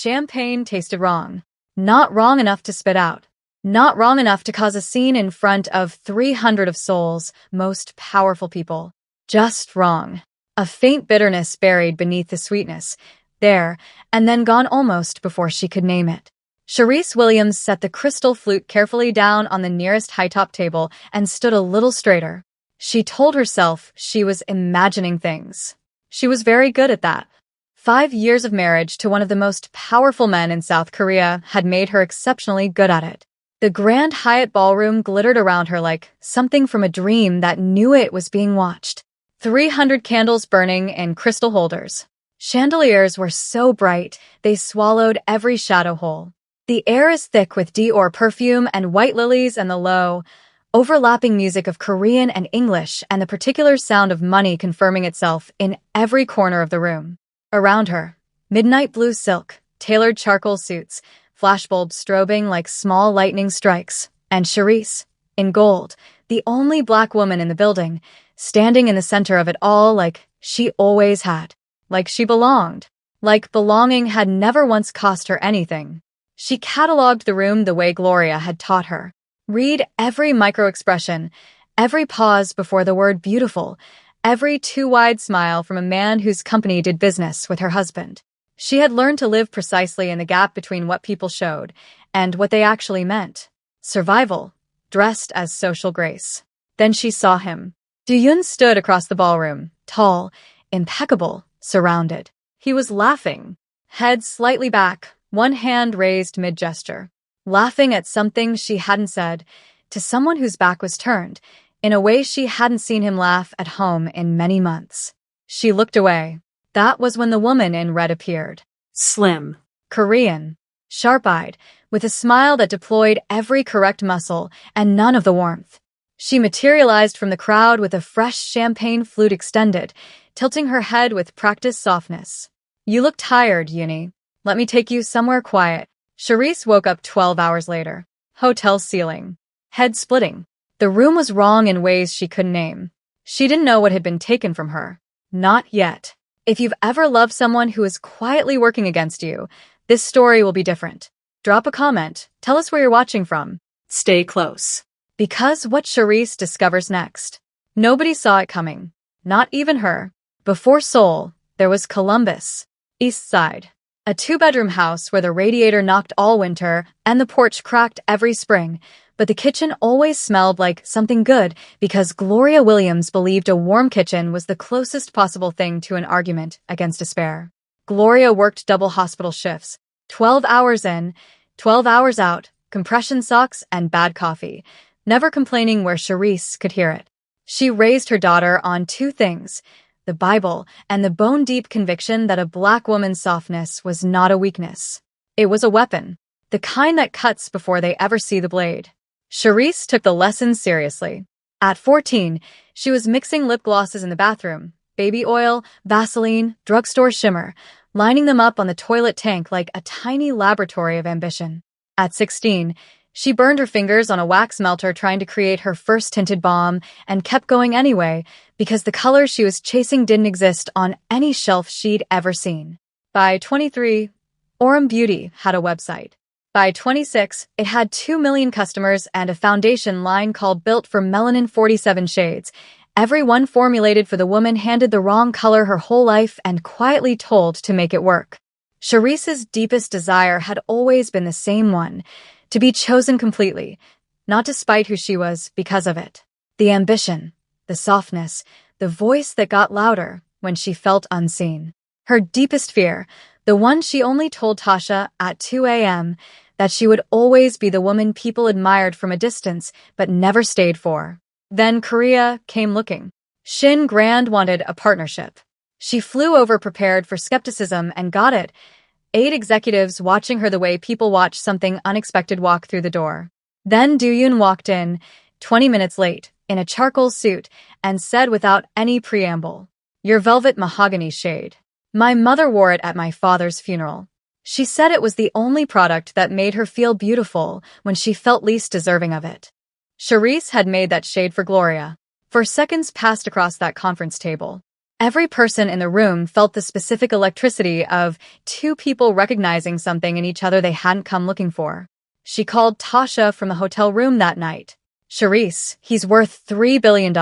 champagne tasted wrong. Not wrong enough to spit out. Not wrong enough to cause a scene in front of 300 of Seoul's most powerful people. Just wrong. A faint bitterness buried beneath the sweetness. There, and then gone almost before she could name it. Charisse Williams set the crystal flute carefully down on the nearest high-top table and stood a little straighter. She told herself she was imagining things. She was very good at that. 5 years of marriage to one of the most powerful men in South Korea had made her exceptionally good at it. The Grand Hyatt ballroom glittered around her like something from a dream that knew it was being watched. 300 candles burning in crystal holders. Chandeliers were so bright, they swallowed every shadow hole. The air is thick with Dior perfume and white lilies and the low, overlapping music of Korean and English and the particular sound of money confirming itself in every corner of the room. Around her, midnight blue silk, tailored charcoal suits, flashbulbs strobing like small lightning strikes, and Charisse, in gold, the only black woman in the building, standing in the center of it all like she always had. Like she belonged. Like belonging had never once cost her anything. She cataloged the room the way Gloria had taught her. Read every micro-expression, every pause before the word beautiful, every too-wide smile from a man whose company did business with her husband. She had learned to live precisely in the gap between what people showed and what they actually meant. Survival, dressed as social grace. Then she saw him. Do-yoon stood across the ballroom, tall, impeccable, surrounded. He was laughing, head slightly back, one hand raised mid-gesture. Laughing at something she hadn't said, to someone whose back was turned, in a way she hadn't seen him laugh at home in many months. She looked away. That was when the woman in red appeared. Slim. Korean. Sharp-eyed, with a smile that deployed every correct muscle and none of the warmth. She materialized from the crowd with a fresh champagne flute extended, tilting her head with practiced softness. You look tired, Uni. Let me take you somewhere quiet. Charisse woke up 12 hours later. Hotel ceiling. Head splitting. The room was wrong in ways she couldn't name. She didn't know what had been taken from her. Not yet. If you've ever loved someone who is quietly working against you, this story will be different. Drop a comment. Tell us where you're watching from. Stay close. Because what Charisse discovers next. Nobody saw it coming. Not even her. Before Seoul, there was Columbus. East Side. A 2-bedroom house where the radiator knocked all winter and the porch cracked every spring, but the kitchen always smelled like something good because Gloria Williams believed a warm kitchen was the closest possible thing to an argument against despair. Gloria worked double hospital shifts, 12 hours in, 12 hours out, compression socks and bad coffee, never complaining where Charisse could hear it. She raised her daughter on 2 things, the Bible and the bone-deep conviction that a black woman's softness was not a weakness. It was a weapon, the kind that cuts before they ever see the blade. Charisse took the lesson seriously. At 14, she was mixing lip glosses in the bathroom, baby oil, Vaseline, drugstore shimmer, lining them up on the toilet tank like a tiny laboratory of ambition. At 16, she burned her fingers on a wax melter trying to create her first tinted balm and kept going anyway because the color she was chasing didn't exist on any shelf she'd ever seen. By 23, Aurum Beauty had a website. By 26, it had 2 million customers and a foundation line called Built for Melanin 47 Shades. Every one formulated for the woman handed the wrong color her whole life and quietly told to make it work. Charisse's deepest desire had always been the same one, to be chosen completely, not despite who she was because of it. The ambition, the softness, the voice that got louder when she felt unseen. Her deepest fear, the one she only told Tasha at 2 a.m., that she would always be the woman people admired from a distance but never stayed for. Then Korea came looking. Shin Grand wanted a partnership. She flew over prepared for skepticism and got it. 8 executives watching her the way people watch something unexpected walk through the door. Then Do-yoon walked in, 20 minutes late, in a charcoal suit, and said without any preamble, "Your velvet mahogany shade. My mother wore it at my father's funeral." She said it was the only product that made her feel beautiful when she felt least deserving of it. Charisse had made that shade for Gloria. For seconds passed across that conference table. Every person in the room felt the specific electricity of two people recognizing something in each other they hadn't come looking for. She called Tasha from the hotel room that night. Charisse, he's worth $3 billion.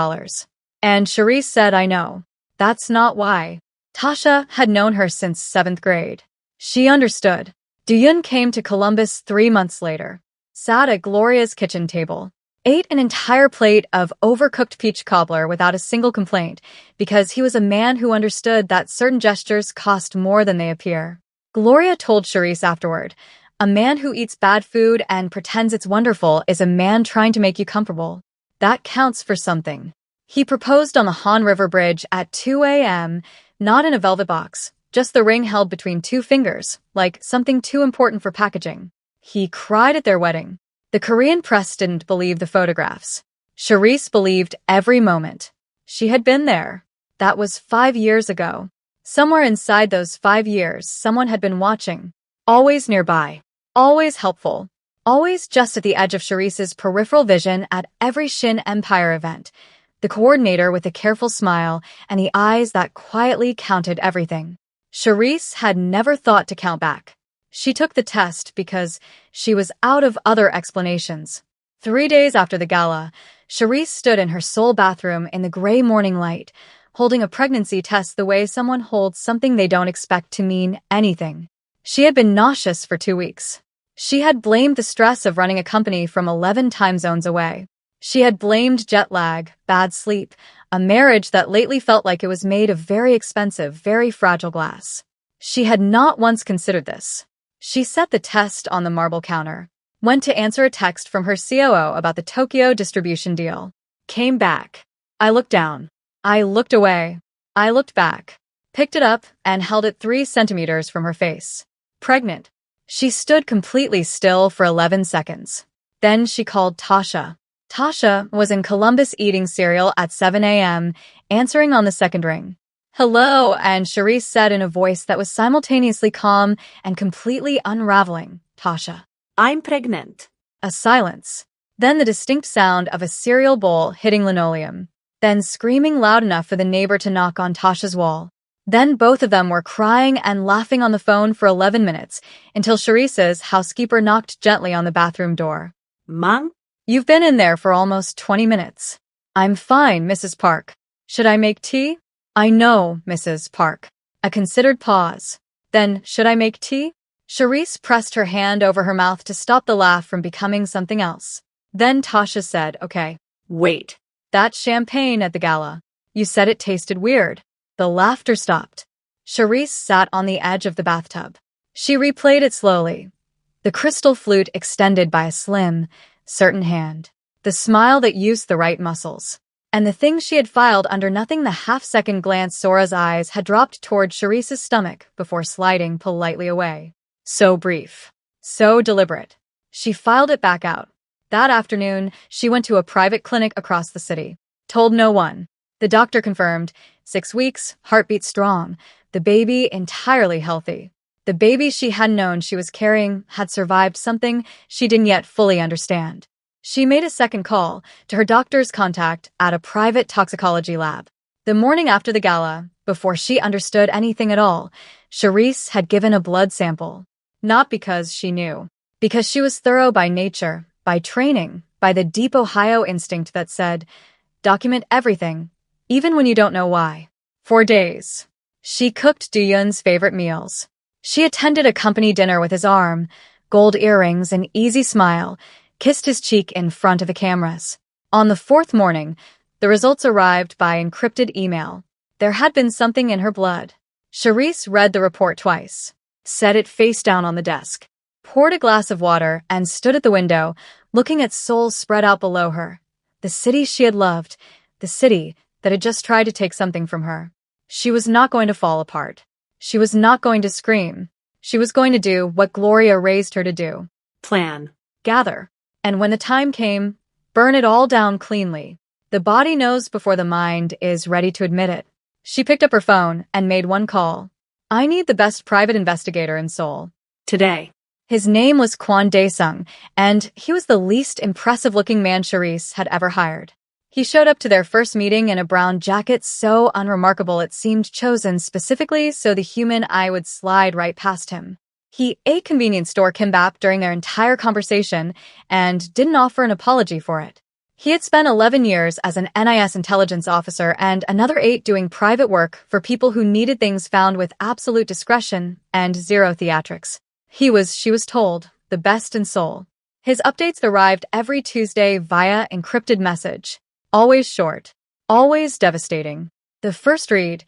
And Charisse said, I know. That's not why. Tasha had known her since 7th grade. She understood. Duyun came to Columbus 3 months later, sat at Gloria's kitchen table, ate an entire plate of overcooked peach cobbler without a single complaint, because he was a man who understood that certain gestures cost more than they appear. Gloria told Charisse afterward, a man who eats bad food and pretends it's wonderful is a man trying to make you comfortable. That counts for something. He proposed on the Han River Bridge at 2 a.m., not in a velvet box, just the ring held between 2 fingers, like something too important for packaging. He cried at their wedding. The Korean press didn't believe the photographs. Charisse believed every moment. She had been there. That was 5 years ago. Somewhere inside those 5 years, someone had been watching. Always nearby. Always helpful. Always just at the edge of Charisse's peripheral vision at every Shin Empire event. The coordinator with a careful smile and the eyes that quietly counted everything. Charisse had never thought to count back. She took the test because she was out of other explanations. 3 days after the gala, Charisse stood in her Seoul bathroom in the gray morning light, holding a pregnancy test the way someone holds something they don't expect to mean anything. She had been nauseous for 2 weeks. She had blamed the stress of running a company from 11 time zones away. She had blamed jet lag, bad sleep, a marriage that lately felt like it was made of very expensive, very fragile glass. She had not once considered this. She set the test on the marble counter, went to answer a text from her COO about the Tokyo distribution deal, came back. I looked down. I looked away. I looked back, picked it up, and held it 3 centimeters from her face. Pregnant. She stood completely still for 11 seconds. Then she called Tasha. Tasha was in Columbus eating cereal at 7 a.m., answering on the second ring. Hello, and Charisse said in a voice that was simultaneously calm and completely unraveling, Tasha. I'm pregnant. A silence. Then the distinct sound of a cereal bowl hitting linoleum. Then screaming loud enough for the neighbor to knock on Tasha's wall. Then both of them were crying and laughing on the phone for 11 minutes until Charisse's housekeeper knocked gently on the bathroom door. Mom? You've been in there for almost 20 minutes. I'm fine, Mrs. Park. Should I make tea? I know, Mrs. Park. A considered pause. Then, should I make tea? Charisse pressed her hand over her mouth to stop the laugh from becoming something else. Then Tasha said, okay. Wait. That champagne at the gala. You said it tasted weird. The laughter stopped. Charisse sat on the edge of the bathtub. She replayed it slowly. The crystal flute extended by a slim, certain hand. The smile that used the right muscles. And the thing she had filed under nothing. The half-second glance Sora's eyes had dropped toward Charisse's stomach before sliding politely away. So brief. So deliberate. She filed it back out. That afternoon, she went to a private clinic across the city. Told no one. The doctor confirmed, 6 weeks, heartbeat strong, the baby entirely healthy. The baby she had known she was carrying had survived something she didn't yet fully understand. She made a second call to her doctor's contact at a private toxicology lab. The morning after the gala, before she understood anything at all, Charisse had given a blood sample. Not because she knew. Because she was thorough by nature, by training, by the deep Ohio instinct that said, document everything, even when you don't know why. For days, she cooked Duyun's favorite meals. She attended a company dinner with his arm, gold earrings, an easy smile, kissed his cheek in front of the cameras. On the 4th morning, the results arrived by encrypted email. There had been something in her blood. Charisse read the report twice, set it face down on the desk, poured a glass of water, and stood at the window, looking at Seoul spread out below her. The city she had loved, the city that had just tried to take something from her. She was not going to fall apart. She was not going to scream. She was going to do what Gloria raised her to do. Plan. Gather. And when the time came, burn it all down cleanly. The body knows before the mind is ready to admit it. She picked up her phone and made one call. I need the best private investigator in Seoul. Today. His name was Kwon Dae-sung, and he was the least impressive-looking man Charisse had ever hired. He showed up to their first meeting in a brown jacket so unremarkable it seemed chosen specifically so the human eye would slide right past him. He ate convenience store kimbap during their entire conversation and didn't offer an apology for it. He had spent 11 years as an NIS intelligence officer and another 8 doing private work for people who needed things found with absolute discretion and zero theatrics. He was, she was told, the best in Seoul. His updates arrived every Tuesday via encrypted message. Always short. Always devastating. The first read: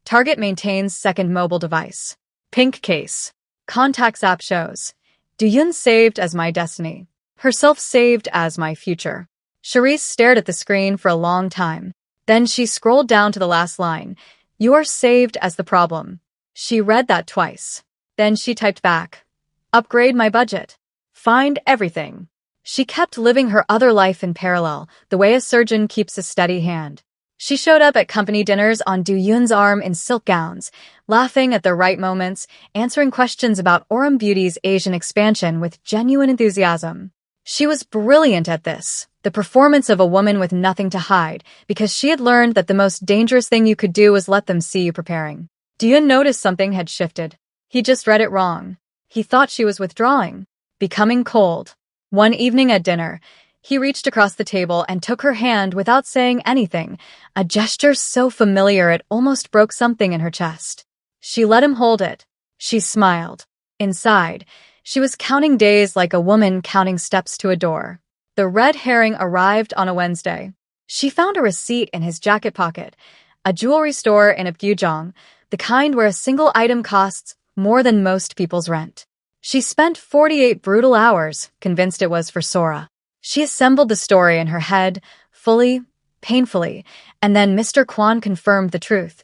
Target maintains second mobile device. Pink case. Contacts app shows. Doohyun saved as my destiny. Herself saved as my future. Charisse stared at the screen for a long time. Then she scrolled down to the last line. You are saved as the problem. She read that twice. Then she typed back. Upgrade my budget. Find everything. She kept living her other life in parallel, the way a surgeon keeps a steady hand. She showed up at company dinners on Doohyun's arm in silk gowns, laughing at the right moments, answering questions about Aurum Beauty's Asian expansion with genuine enthusiasm. She was brilliant at this, the performance of a woman with nothing to hide, because she had learned that the most dangerous thing you could do was let them see you preparing. Doohyun noticed something had shifted. He just read it wrong. He thought she was withdrawing, becoming cold. One evening at dinner, he reached across the table and took her hand without saying anything, a gesture so familiar it almost broke something in her chest. She let him hold it. She smiled. Inside, she was counting days like a woman counting steps to a door. The red herring arrived on a Wednesday. She found a receipt in his jacket pocket, a jewelry store in Apgujeong, the kind where a single item costs more than most people's rent. She spent 48 brutal hours, convinced it was for Sora. She assembled the story in her head, fully, painfully, and then Mr. Kwon confirmed the truth.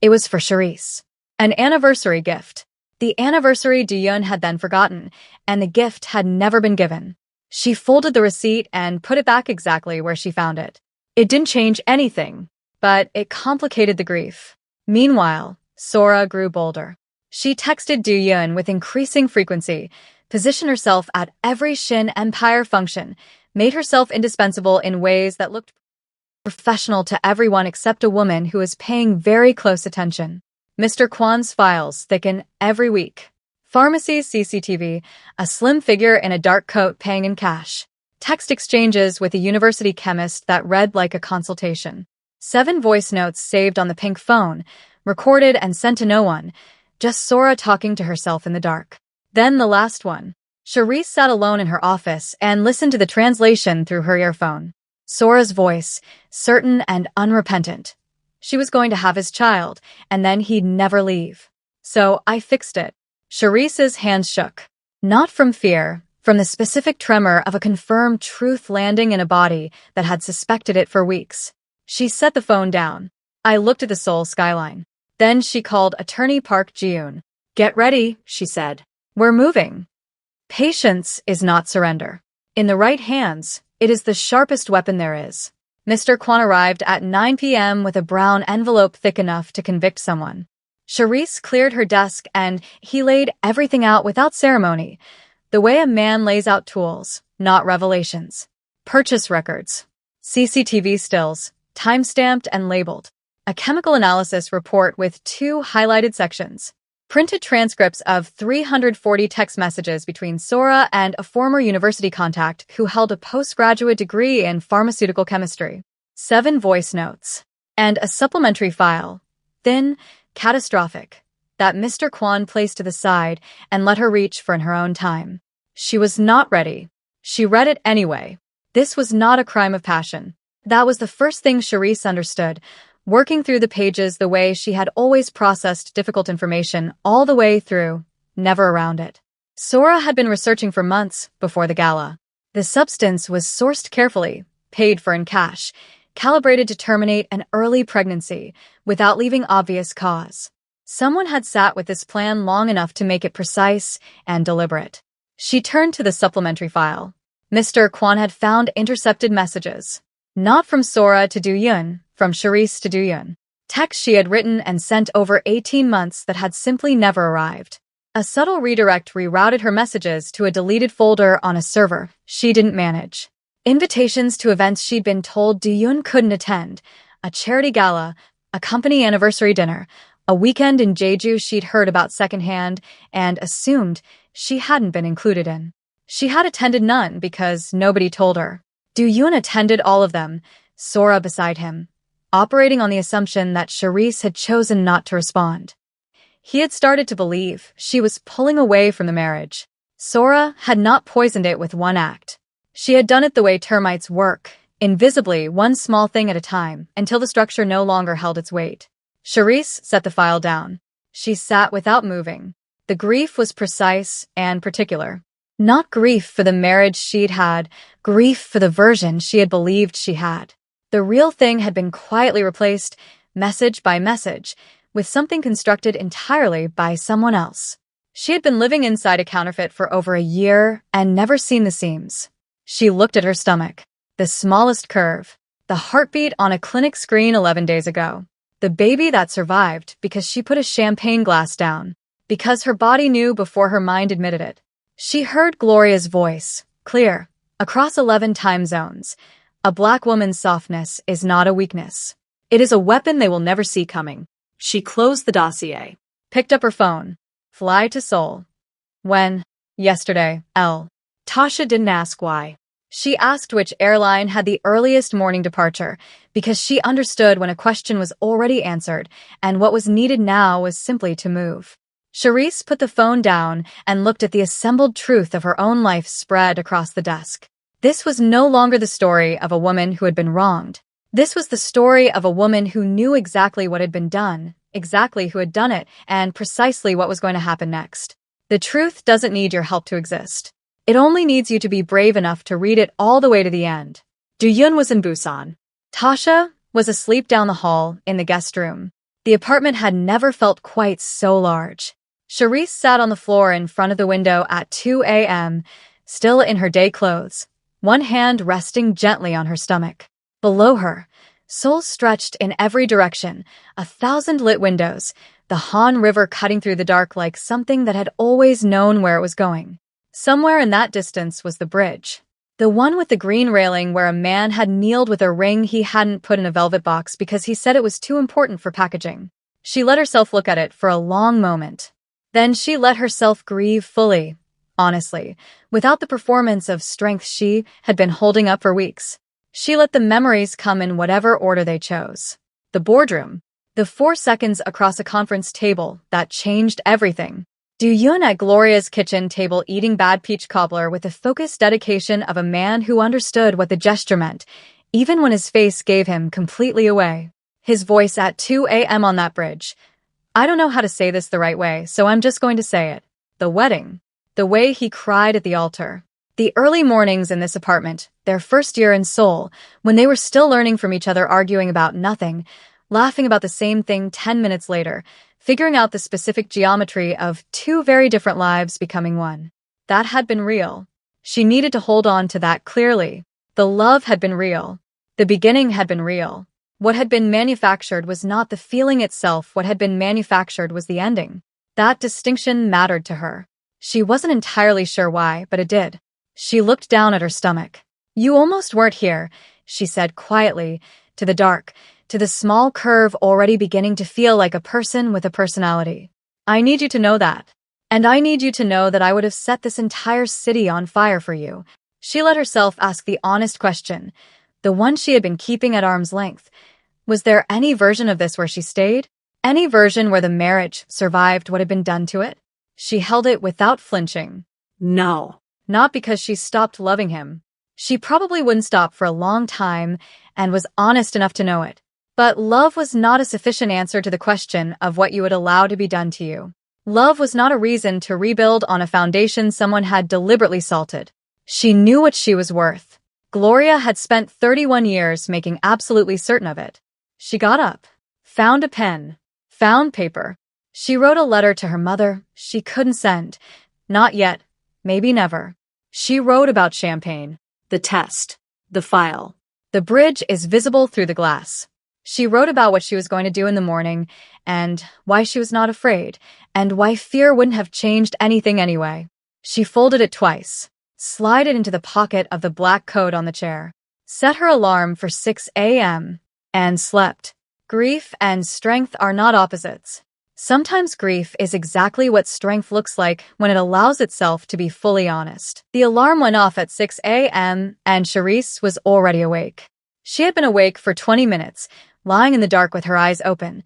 It was for Charisse. An anniversary gift. The anniversary Doohyun had then forgotten, and the gift had never been given. She folded the receipt and put it back exactly where she found it. It didn't change anything, but it complicated the grief. Meanwhile, Sora grew bolder. She texted Doohyun with increasing frequency, positioned herself at every Shin Empire function, made herself indispensable in ways that looked professional to everyone except a woman who was paying very close attention. Mr. Kwon's files thicken every week. Pharmacy's CCTV, a slim figure in a dark coat paying in cash. Text exchanges with a university chemist that read like a consultation. 7 voice notes saved on the pink phone, recorded and sent to no one, just Sora talking to herself in the dark. Then the last one. Charisse sat alone in her office and listened to the translation through her earphone. Sora's voice, certain and unrepentant. She was going to have his child, and then he'd never leave. So I fixed it. Charisse's hands shook. Not from fear, from the specific tremor of a confirmed truth landing in a body that had suspected it for weeks. She set the phone down. I looked at the Seoul skyline. Then she called attorney Park Ji-yoon. Get ready, she said. We're moving. Patience is not surrender. In the right hands, it is the sharpest weapon there is. Mr. Kwon arrived at 9 p.m. with a brown envelope thick enough to convict someone. Charisse cleared her desk and he laid everything out without ceremony, the way a man lays out tools, not revelations. Purchase records. CCTV stills, time-stamped and labeled. A chemical analysis report with 2 highlighted sections. Printed transcripts of 340 text messages between Sora and a former university contact who held a postgraduate degree in pharmaceutical chemistry. 7 voice notes. And a supplementary file, thin, catastrophic, that Mr. Kwon placed to the side and let her reach for in her own time. She was not ready. She read it anyway. This was not a crime of passion. That was the first thing Charisse understood, working through the pages the way she had always processed difficult information all the way through, never around it. Sora had been researching for months before the gala. The substance was sourced carefully, paid for in cash, calibrated to terminate an early pregnancy without leaving obvious cause. Someone had sat with this plan long enough to make it precise and deliberate. She turned to the supplementary file. Mr. Kwon had found intercepted messages. Not from Sora to Doohyun, from Charisse to Doohyun. Texts she had written and sent over 18 months that had simply never arrived. A subtle redirect rerouted her messages to a deleted folder on a server she didn't manage. Invitations to events she'd been told Do-yoon couldn't attend, a charity gala, a company anniversary dinner, a weekend in Jeju she'd heard about secondhand and assumed she hadn't been included in. She had attended none because nobody told her. Do-yoon attended all of them, Sora beside him, operating on the assumption that Charisse had chosen not to respond. He had started to believe she was pulling away from the marriage. Sora had not poisoned it with one act. She had done it the way termites work, invisibly, one small thing at a time, until the structure no longer held its weight. Charisse set the file down. She sat without moving. The grief was precise and particular. Not grief for the marriage she'd had, grief for the version she had believed she had. The real thing had been quietly replaced, message by message, with something constructed entirely by someone else. She had been living inside a counterfeit for over a year and never seen the seams. She looked at her stomach. The smallest curve. The heartbeat on a clinic screen 11 days ago. The baby that survived because she put a champagne glass down. Because her body knew before her mind admitted it. She heard Gloria's voice, clear, across 11 time zones. A black woman's softness is not a weakness. It is a weapon they will never see coming. She closed the dossier. Picked up her phone. Fly to Seoul. When? Yesterday, L. Tasha didn't ask why. She asked which airline had the earliest morning departure, because she understood when a question was already answered, and what was needed now was simply to move. Charisse put the phone down and looked at the assembled truth of her own life spread across the desk. This was no longer the story of a woman who had been wronged. This was the story of a woman who knew exactly what had been done, exactly who had done it, and precisely what was going to happen next. The truth doesn't need your help to exist. It only needs you to be brave enough to read it all the way to the end. Do-yoon was in Busan. Tasha was asleep down the hall in the guest room. The apartment had never felt quite so large. Charisse sat on the floor in front of the window at 2 a.m., still in her day clothes, one hand resting gently on her stomach. Below her, Seoul stretched in every direction, 1,000 lit windows, the Han River cutting through the dark like something that had always known where it was going. Somewhere in that distance was the bridge. The one with the green railing where a man had kneeled with a ring he hadn't put in a velvet box because he said it was too important for packaging. She let herself look at it for a long moment. Then she let herself grieve fully, honestly, without the performance of strength she had been holding up for weeks. She let the memories come in whatever order they chose. The boardroom. The 4 seconds across a conference table that changed everything. Do-yoon at Gloria's kitchen table eating bad peach cobbler with the focused dedication of a man who understood what the gesture meant, even when his face gave him completely away. His voice at 2 a.m. on that bridge. I don't know how to say this the right way, so I'm just going to say it. The wedding. The way he cried at the altar. The early mornings in this apartment, their first year in Seoul, when they were still learning from each other, arguing about nothing, laughing about the same thing 10 minutes later, figuring out the specific geometry of 2 very different lives becoming one. That had been real. She needed to hold on to that clearly. The love had been real. The beginning had been real. What had been manufactured was not the feeling itself. What had been manufactured was the ending. That distinction mattered to her. She wasn't entirely sure why, but it did. She looked down at her stomach. You almost weren't here, she said quietly, to the dark, to the small curve already beginning to feel like a person with a personality. I need you to know that. And I need you to know that I would have set this entire city on fire for you. She let herself ask the honest question, the one she had been keeping at arm's length. Was there any version of this where she stayed? Any version where the marriage survived what had been done to it? She held it without flinching. No. Not because she stopped loving him. She probably wouldn't stop for a long time and was honest enough to know it. But love was not a sufficient answer to the question of what you would allow to be done to you. Love was not a reason to rebuild on a foundation someone had deliberately salted. She knew what she was worth. Gloria had spent 31 years making absolutely certain of it. She got up, found a pen, found paper. She wrote a letter to her mother she couldn't send. Not yet, maybe never. She wrote about champagne. The test. The file. The bridge is visible through the glass. She wrote about what she was going to do in the morning, and why she was not afraid, and why fear wouldn't have changed anything anyway. She folded it twice. slide it into the pocket of the black coat on the chair, set her alarm for 6 a.m., and slept. Grief and strength are not opposites. Sometimes grief is exactly what strength looks like when it allows itself to be fully honest. The alarm went off at 6 a.m., and Charisse was already awake. She had been awake for 20 minutes, lying in the dark with her eyes open,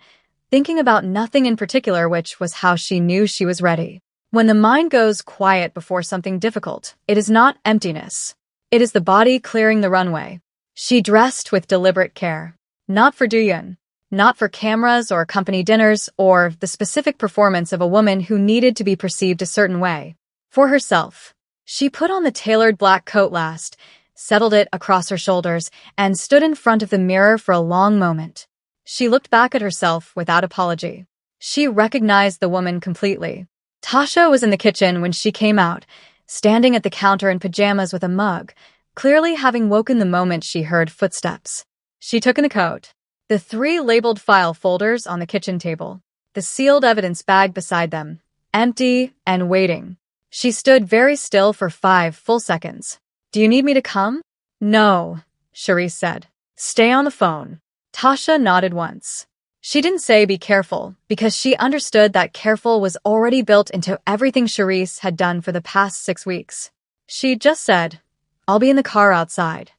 thinking about nothing in particular, which was how she knew she was ready. When the mind goes quiet before something difficult, it is not emptiness. It is the body clearing the runway. She dressed with deliberate care. Not for Duyun, not for cameras or company dinners or the specific performance of a woman who needed to be perceived a certain way. For herself. She put on the tailored black coat last, settled it across her shoulders, and stood in front of the mirror for a long moment. She looked back at herself without apology. She recognized the woman completely. Tasha was in the kitchen when she came out, standing at the counter in pajamas with a mug, clearly having woken the moment she heard footsteps. She took in the coat, the 3 labeled file folders on the kitchen table, the sealed evidence bag beside them, empty and waiting. She stood very still for 5 full seconds. "Do you need me to come?" "No," Charisse said. "Stay on the phone." Tasha nodded once. She didn't say be careful, because she understood that careful was already built into everything Charisse had done for the past 6 weeks. She just said, "I'll be in the car outside."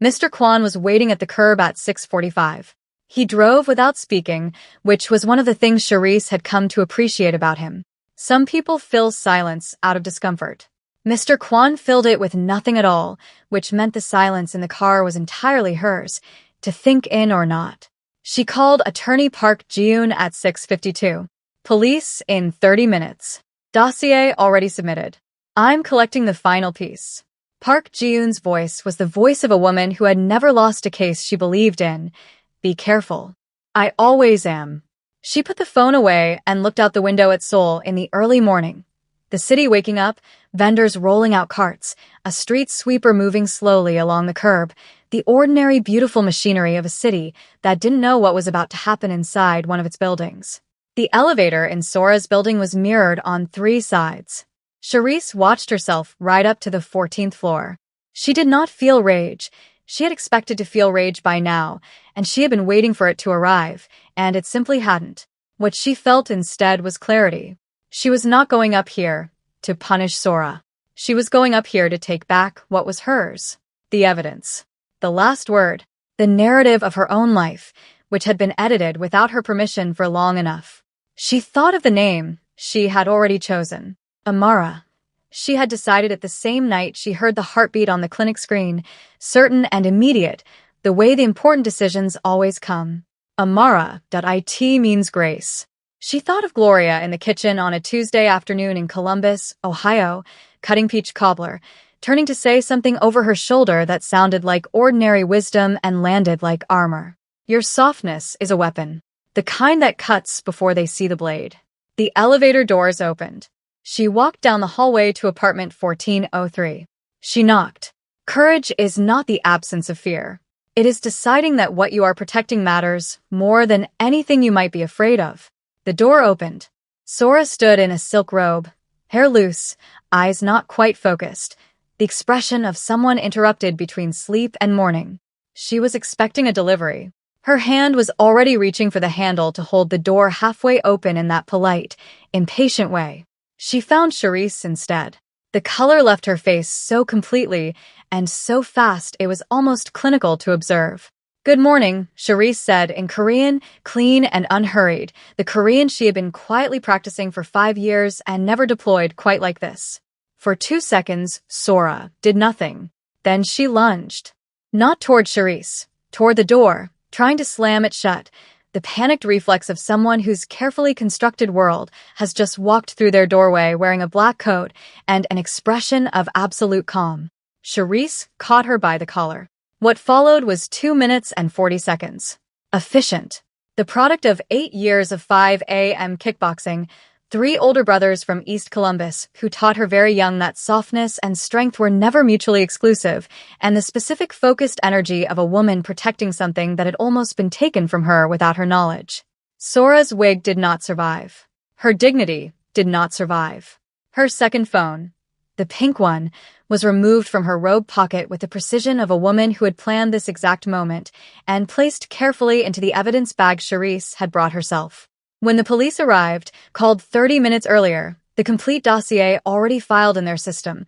Mr. Kwan was waiting at the curb at 6:45. He drove without speaking, which was one of the things Charisse had come to appreciate about him. Some people fill silence out of discomfort. Mr. Kwan filled it with nothing at all, which meant the silence in the car was entirely hers, to think in or not. She called Attorney Park Ji-yoon at 6:52. "Police in 30 minutes. Dossier already submitted. I'm collecting the final piece." Park Ji-yoon's voice was the voice of a woman who had never lost a case she believed in. "Be careful." "I always am." She put the phone away and looked out the window at Seoul in the early morning. The city waking up, vendors rolling out carts, a street sweeper moving slowly along the curb, the ordinary beautiful machinery of a city that didn't know what was about to happen inside one of its buildings. The elevator in Sora's building was mirrored on 3 sides. Charisse watched herself right up to the 14th floor. She did not feel rage. She had expected to feel rage by now, and she had been waiting for it to arrive, and it simply hadn't. What she felt instead was clarity. She was not going up here to punish Sora. She was going up here to take back what was hers. The evidence. The last word. The narrative of her own life, which had been edited without her permission for long enough. She thought of the name she had already chosen. Amara. She had decided it the same night she heard the heartbeat on the clinic screen, certain and immediate, the way the important decisions always come. Amara.it means grace. She thought of Gloria in the kitchen on a Tuesday afternoon in Columbus, Ohio, cutting peach cobbler, turning to say something over her shoulder that sounded like ordinary wisdom and landed like armor. Your softness is a weapon, the kind that cuts before they see the blade. The elevator doors opened. She walked down the hallway to apartment 1403. She knocked. Courage is not the absence of fear. It is deciding that what you are protecting matters more than anything you might be afraid of. The door opened. Sora stood in a silk robe, hair loose, eyes not quite focused, the expression of someone interrupted between sleep and morning. She was expecting a delivery. Her hand was already reaching for the handle to hold the door halfway open in that polite, impatient way. She found Charisse instead. The color left her face so completely and so fast it was almost clinical to observe. "Good morning," Charisse said in Korean, clean and unhurried, the Korean she had been quietly practicing for 5 years and never deployed quite like this. For 2 seconds, Sora did nothing. Then she lunged. Not toward Charisse, toward the door, trying to slam it shut, the panicked reflex of someone whose carefully constructed world has just walked through their doorway wearing a black coat and an expression of absolute calm. Charisse caught her by the collar. What followed was 2 minutes and 40 seconds. Efficient. The product of 8 years of 5 a.m. kickboxing, 3 older brothers from East Columbus who taught her very young that softness and strength were never mutually exclusive, and the specific focused energy of a woman protecting something that had almost been taken from her without her knowledge. Sora's wig did not survive. Her dignity did not survive. Her second phone. The pink one was removed from her robe pocket with the precision of a woman who had planned this exact moment and placed carefully into the evidence bag Charisse had brought herself. When the police arrived, called 30 minutes earlier, the complete dossier already filed in their system,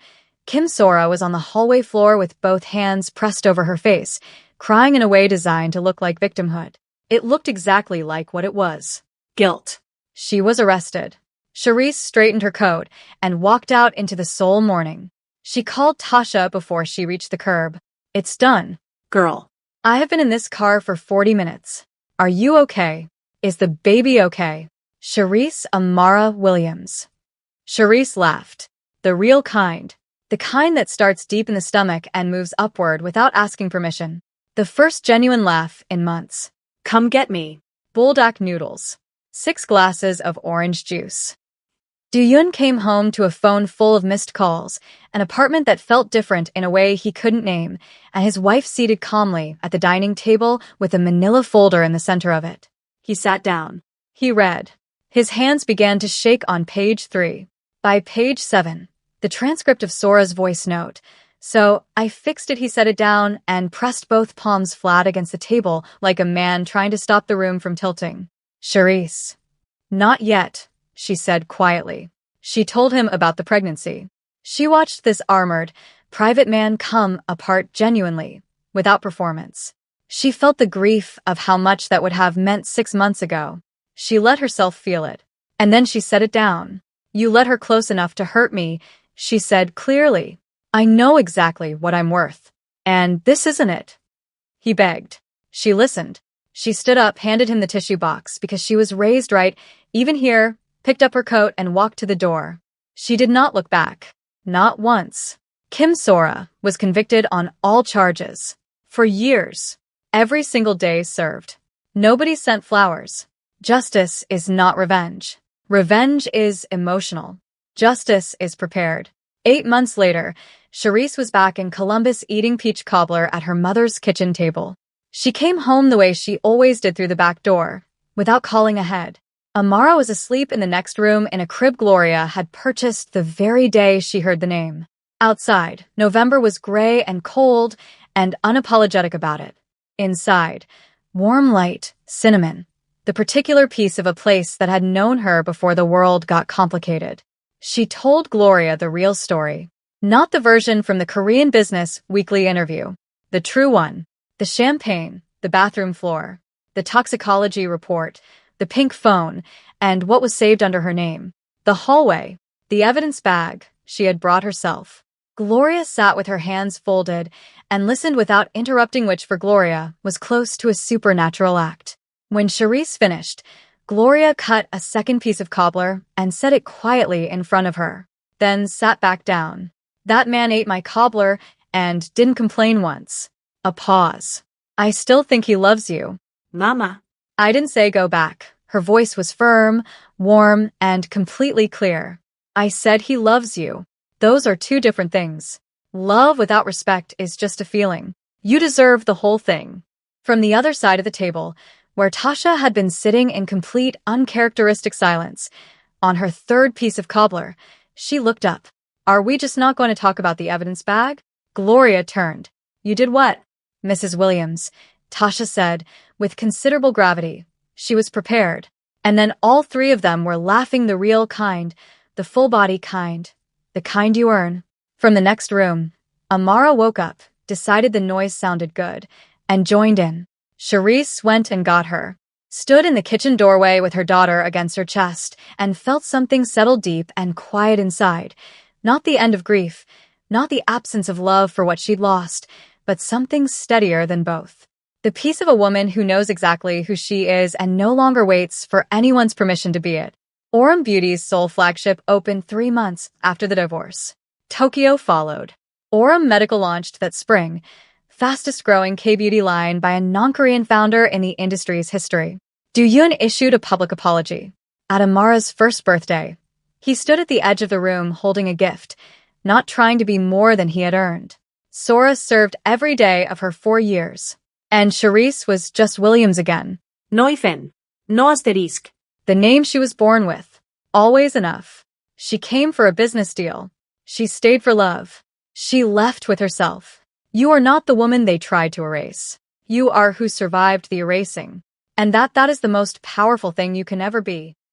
Kim Sora was on the hallway floor with both hands pressed over her face, crying in a way designed to look like victimhood. It looked exactly like what it was. Guilt. She was arrested. Charisse straightened her coat and walked out into the Seoul morning. She called Tasha before she reached the curb. It's done. Girl. I have been in this car for 40 minutes. Are you okay? Is the baby okay? Charisse Amara Williams. Charisse laughed. The real kind. The kind that starts deep in the stomach and moves upward without asking permission. The first genuine laugh in months. Come get me. Buldak noodles. 6 glasses of orange juice. Do-yoon came home to a phone full of missed calls, an apartment that felt different in a way he couldn't name, and his wife seated calmly at the dining table with a manila folder in the center of it. He sat down. He read. His hands began to shake on page 3. By page 7, the transcript of Sora's voice note. So I fixed it, he set it down, and pressed both palms flat against the table like a man trying to stop the room from tilting. Charisse. Not yet, she said quietly. She told him about the pregnancy. She watched this armored, private man come apart genuinely, without performance. She felt the grief of how much that would have meant 6 months ago. She let herself feel it. And then she set it down. You let her close enough to hurt me, she said clearly. I know exactly what I'm worth. And this isn't it. He begged. She listened. She stood up, handed him the tissue box because she was raised right, even here, picked up her coat and walked to the door. She did not look back. Not once. Kim Sora was convicted on all charges. For years. Every single day served. Nobody sent flowers. Justice is not revenge. Revenge is emotional. Justice is prepared. 8 months later, Charisse was back in Columbus eating peach cobbler at her mother's kitchen table. She came home the way she always did, through the back door, without calling ahead. Amara was asleep in the next room in a crib Gloria had purchased the very day she heard the name. Outside, November was gray and cold and unapologetic about it. Inside, warm light, cinnamon, the particular piece of a place that had known her before the world got complicated. She told Gloria the real story, not the version from the Korean Business Weekly interview, the true one, the champagne, the bathroom floor, the toxicology report, the pink phone, and what was saved under her name, the hallway, the evidence bag she had brought herself. Gloria sat with her hands folded and listened without interrupting, which for Gloria was close to a supernatural act. When Charisse finished, Gloria cut a second piece of cobbler and set it quietly in front of her, then sat back down. That man ate my cobbler and didn't complain once. A pause. I still think he loves you. Mama. I didn't say go back. Her voice was firm, warm, and completely clear. I said he loves you. Those are 2 different things. Love without respect is just a feeling. You deserve the whole thing. From the other side of the table, where Tasha had been sitting in complete, uncharacteristic silence, on her 3rd piece of cobbler, she looked up. Are we just not going to talk about the evidence bag? Gloria turned. You did what? Mrs. Williams, Tasha said, with considerable gravity. She was prepared. And then all 3 of them were laughing, the real kind, the full-body kind, the kind you earn. From the next room, Amara woke up, decided the noise sounded good, and joined in. Charisse went and got her, stood in the kitchen doorway with her daughter against her chest, and felt something settle deep and quiet inside. Not the end of grief, not the absence of love for what she'd lost, but something steadier than both. The peace of a woman who knows exactly who she is and no longer waits for anyone's permission to be it. Aurum Beauty's Seoul flagship opened 3 months after the divorce. Tokyo followed. Aurum Medical launched that spring, fastest-growing K-beauty line by a non-Korean founder in the industry's history. Do-yoon issued a public apology. At Amara's first birthday, he stood at the edge of the room holding a gift, not trying to be more than he had earned. Sora served every day of her 4 years. And Charisse was just Williams again. No hyphen. No asterisk. The name she was born with. Always enough. She came for a business deal. She stayed for love. She left with herself. You are not the woman they tried to erase. You are who survived the erasing. And that is the most powerful thing you can ever be.